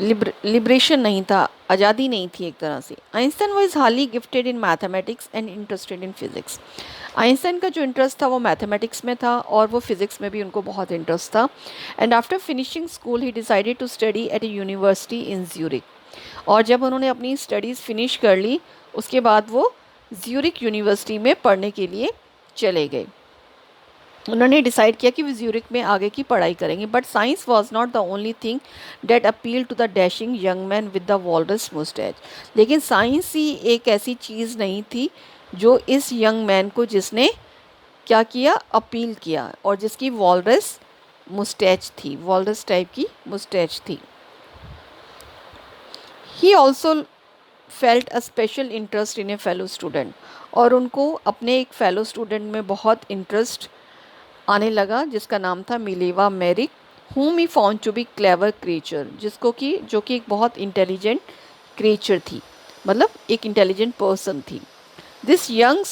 Liberation नहीं था, आज़ादी नहीं थी एक तरह से। Einstein was highly gifted in mathematics and interested in physics. Einstein का जो इंटरेस्ट था वो मैथमेटिक्स में था और वो फिजिक्स में भी उनको बहुत इंटरेस्ट था। And after finishing school he decided to study at a university in Zurich. और जब उन्होंने अपनी स्टडीज़ फिनिश कर ली उसके बाद वो ज्यूरिक यूनिवर्सिटी में पढ़ने के लिए चले गए। उन्होंने डिसाइड किया कि वो ज्यूरिक में आगे की पढ़ाई करेंगे। But science was not the only thing that appeal to the dashing young man with the walrus mustache. लेकिन साइंस ही एक ऐसी चीज़ नहीं थी जो इस यंग मैन को जिसने क्या किया, अपील किया, और जिसकी वॉलरस मुस्टैच थी, वॉलरस टाइप की मुस्टैच थी। He also felt a special interest in A fellow student. और उनको अपने एक फेलो स्टूडेंट में बहुत इंटरेस्ट आने लगा जिसका नाम था Mileva मेरिक, whom he found to be clever creature, जिसको कि जो कि एक बहुत इंटेलिजेंट क्रिएचर थी, मतलब एक इंटेलिजेंट पर्सन थी। दिस यंग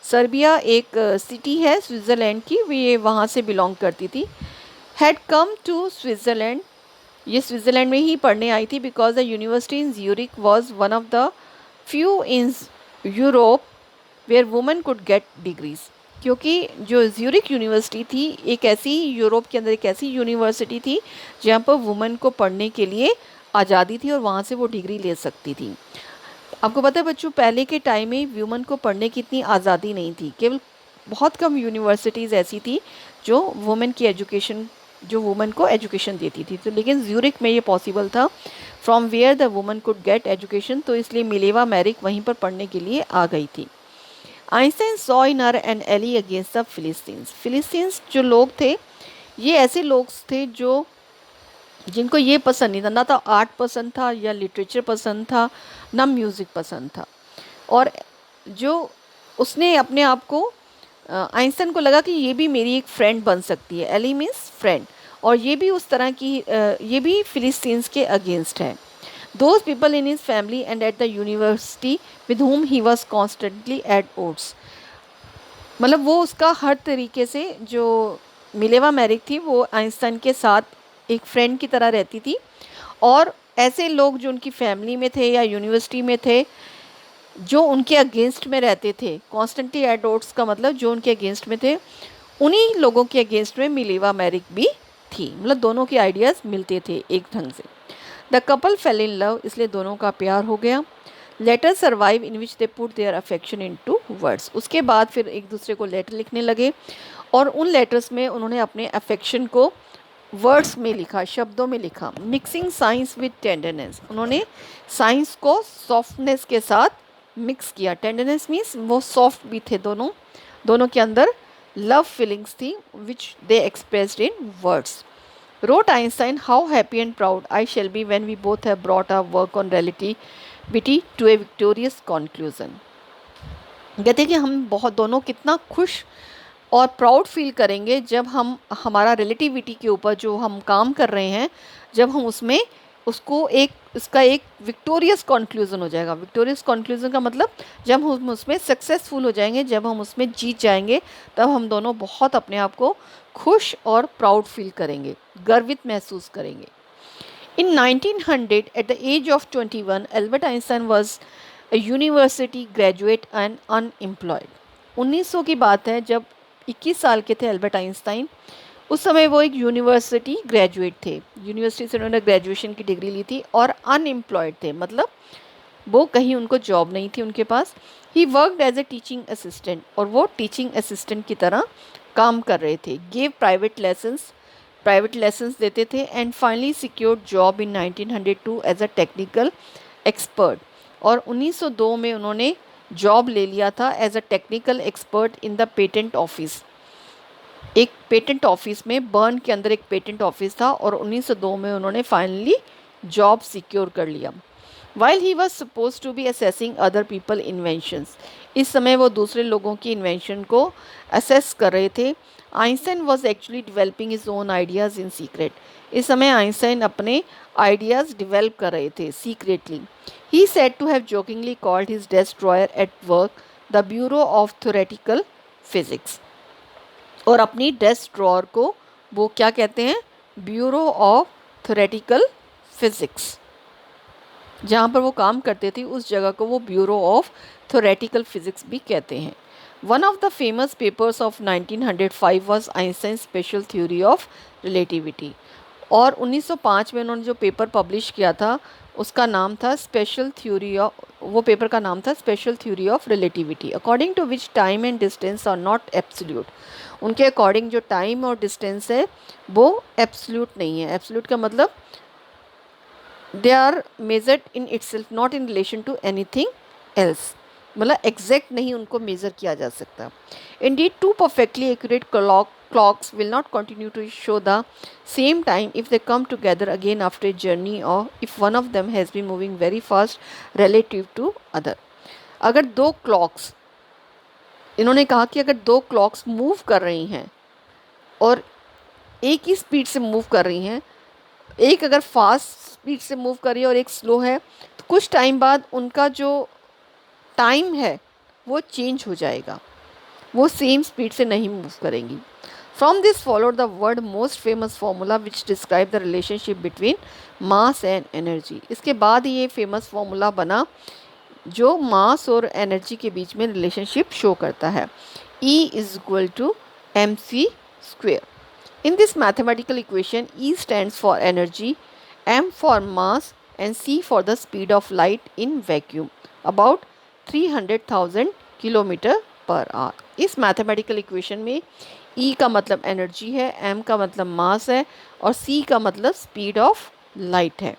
सर्बिया एक सिटी है स्विट्ज़रलैंड की, ये वहाँ से बिलोंग करती थी। हैड कम टू स्विट्ज़रलैंड, ये स्विट्ज़रलैंड में ही पढ़ने आई थी because the university in Zurich was one of the few in Europe where women could get degrees. क्योंकि जो ज्यूरिक यूनिवर्सिटी थी एक ऐसी, यूरोप के अंदर एक ऐसी यूनिवर्सिटी थी जहाँ पर वुमेन को पढ़ने के लिए आज़ादी थी और वहाँ से वो डिग्री ले सकती थी। आपको पता है बच्चों, पहले के टाइम में वुमेन को पढ़ने की इतनी आज़ादी नहीं थी, केवल बहुत कम यूनिवर्सिटीज़ ऐसी थी जो वुमेन की एजुकेशन, जो वुमेन को एजुकेशन देती थी। तो लेकिन ज्यूरिक में ये पॉसिबल था, from where the women could get education, तो इसलिए मिलेवा मेरिक वहीं पर पढ़ने के लिए आ गई थी। Einstein saw in her an ally against the Philistines. Philistines जो लोग थे ये ऐसे लोग थे जो जिनको ये पसंद नहीं था, ना तो आर्ट पसंद था या लिटरेचर पसंद था, ना म्यूज़िक पसंद था। और जो उसने अपने आप को, आइंस्टाइन को लगा कि ये भी मेरी एक फ्रेंड बन सकती है, एली मीन्स फ्रेंड, और ये भी उस तरह की ये भी फिलिस्तीन्स के अगेंस्ट है। Those people in his family and at the university with whom he was constantly at odds, मतलब वो उसका हर तरीके से, जो मिलेवा मेरिक थी वो आइंस्टाइन के साथ एक फ्रेंड की तरह रहती थी। और ऐसे लोग जो उनकी फैमिली में थे या यूनिवर्सिटी में थे जो उनके अगेंस्ट में रहते थे, कॉन्स्टेंटली एट ऑड्स का मतलब जो उनके अगेंस्ट में थे, उन्हीं लोगों के अगेंस्ट में मिलेवा मेरिक भी थी, मतलब दोनों के आइडियाज़ मिलते थे एक ढंग से। The couple fell in love, इसलिए दोनों का प्यार हो गया। Letter survive in which they put their affection into words, उसके बाद फिर एक दूसरे को लेटर लिखने लगे और उन लेटर्स में उन्होंने अपने अफेक्शन को वर्ड्स में लिखा, शब्दों में लिखा। मिक्सिंग साइंस विद टेंडरनेस, उन्होंने साइंस को सॉफ्टनेस के साथ मिक्स किया। टेंडरनेस मीन्स वो सॉफ्ट भी थे, दोनों दोनों के अंदर लव फीलिंग्स थी which they expressed in words. Wrote Einstein, how happy and proud I shall be when we both have brought our work on relativity to a victorious conclusion. कहते हैं कि हम बहुत दोनों कितना खुश और प्राउड फील करेंगे जब हम हमारा रिलेटिविटी के ऊपर जो हम काम कर रहे हैं, जब हम उसमें उसको एक इसका एक विक्टोरियस कॉन्क्लूज़न हो जाएगा। विक्टोरियस कॉन्क्लूज़न का मतलब जब हम उसमें सक्सेसफुल हो जाएंगे, जब हम उसमें जीत जाएंगे, तब हम दोनों बहुत अपने आप को खुश और प्राउड फील करेंगे, गर्वित महसूस करेंगे। In 1900 at the age of 21 Albert Einstein was a university graduate and unemployed. 1900 की बात है जब 21 साल के थे एल्बर्ट आइंस्टाइन। उस समय वो एक यूनिवर्सिटी ग्रेजुएट थे, यूनिवर्सिटी से उन्होंने ग्रेजुएशन की डिग्री ली थी और अनएम्प्लॉयड थे, मतलब वो कहीं उनको जॉब नहीं थी उनके पास। He worked as a teaching assistant, और वो टीचिंग असिस्टेंट की तरह काम कर रहे थे। गेव प्राइवेट लेसन्स देते थे and finally secured job in 1902 as a technical expert. और 1902 में उन्होंने जॉब ले लिया था as a technical expert in the patent office. एक पेटेंट ऑफिस में, बर्न के अंदर एक पेटेंट ऑफिस था, और 1902 में उन्होंने फाइनली जॉब सिक्योर कर लिया। While he was suppose to be assessing other people inventions, इस समय वो दूसरे लोगों की इन्वेंशन को असेस कर रहे थे। Einstein was actually developing his own ideas in secret, इस समय आइंस्टाइन अपने आइडियाज़ डिवेल्प कर रहे थे secretly. He said to have jokingly called his desk drawer at work the bureau of theoretical physics, और अपनी डेस्क ड्रॉअर को वो क्या कहते हैं, ब्यूरो ऑफ थ्योरेटिकल फिज़िक्स। जहाँ पर वो काम करते थे उस जगह को वो ब्यूरो ऑफ थ्योरेटिकल फिज़िक्स भी कहते हैं। One of the famous papers of 1905 was Einstein special theory of relativity. और 1905 में उन्होंने जो पेपर पब्लिश किया था उसका नाम था स्पेशल थ्योरी ऑफ, वो पेपर का नाम था special theory of relativity, according to which time and distance are not absolute. उनके अकॉर्डिंग जो टाइम और डिस्टेंस है वो एब्सोल्यूट नहीं है। एब्सोल्यूट का मतलब they are measured in itself not in relation to anything else, मतलब एग्जैक्ट नहीं उनको मेज़र किया जा सकता। Indeed two perfectly accurate clocks will not continue to show the same time if they come together again after a journey, or if one of them has been moving very fast relative to other। अगर दो clocks, इन्होंने कहा कि अगर दो clocks move कर रही हैं और एक ही स्पीड से मूव कर रही हैं, एक अगर फास्ट स्पीड से मूव कर रही है और एक स्लो है, तो कुछ टाइम बाद उनका जो टाइम है वो चेंज हो जाएगा, वो सेम स्पीड से नहीं मूव करेंगी। From this followed the word most famous formula which describe the relationship between mass and energy. इसके बाद ये फेमस फार्मूला बना जो मास और एनर्जी के बीच में रिलेशनशिप शो करता है। E is equal to mc square. In this mathematical equation, E stands for energy, m for mass and c for the speed of light in vacuum, about 300,000 kilometre per hour. इस mathematical equation में E का मतलब energy है, m का मतलब मास है और c का मतलब स्पीड ऑफ लाइट है।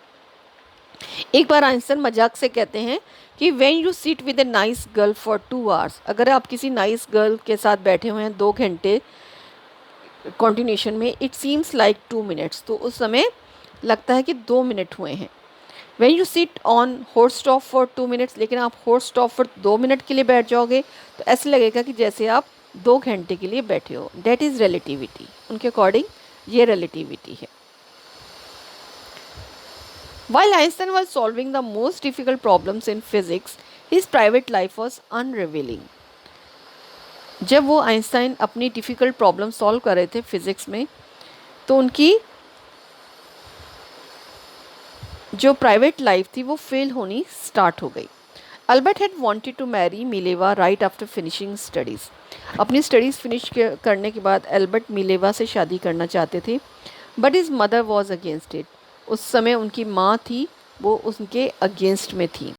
एक बार आइंस्टाइन मजाक से कहते हैं कि when you sit with a nice girl for 2 hours, अगर आप किसी नाइस गर्ल के साथ बैठे हुए हैं 2 घंटे कॉन्टिन्यूशन में, इट सीम्स लाइक 2 minutes, तो उस समय लगता है कि 2 मिनट हुए हैं। When you sit on hot stop for 2 minutes, लेकिन आप हॉट स्टॉप फॉर 2 मिनट के लिए बैठ जाओगे तो ऐसे लगेगा कि जैसे आप 2 घंटे के लिए बैठे हो। That is relativity. उनके अकॉर्डिंग ये रिलेटिविटी है। While Einstein was solving the most difficult problems in physics, his private life was unrevealing। जब वो आइंस्टाइन अपनी डिफ़िकल्ट प्रॉब्लम सॉल्व कर रहे थे फिज़िक्स में, तो उनकी जो प्राइवेट लाइफ थी वो फेल होनी स्टार्ट हो गई। Albert had wanted to marry Mileva right after finishing studies. अपनी स्टडीज़ फिनिश करने के बाद एल्बर्ट मिलेवा से शादी करना चाहते थे, but his mother was against it. उस समय उनकी माँ थी वो उनके अगेंस्ट में थी।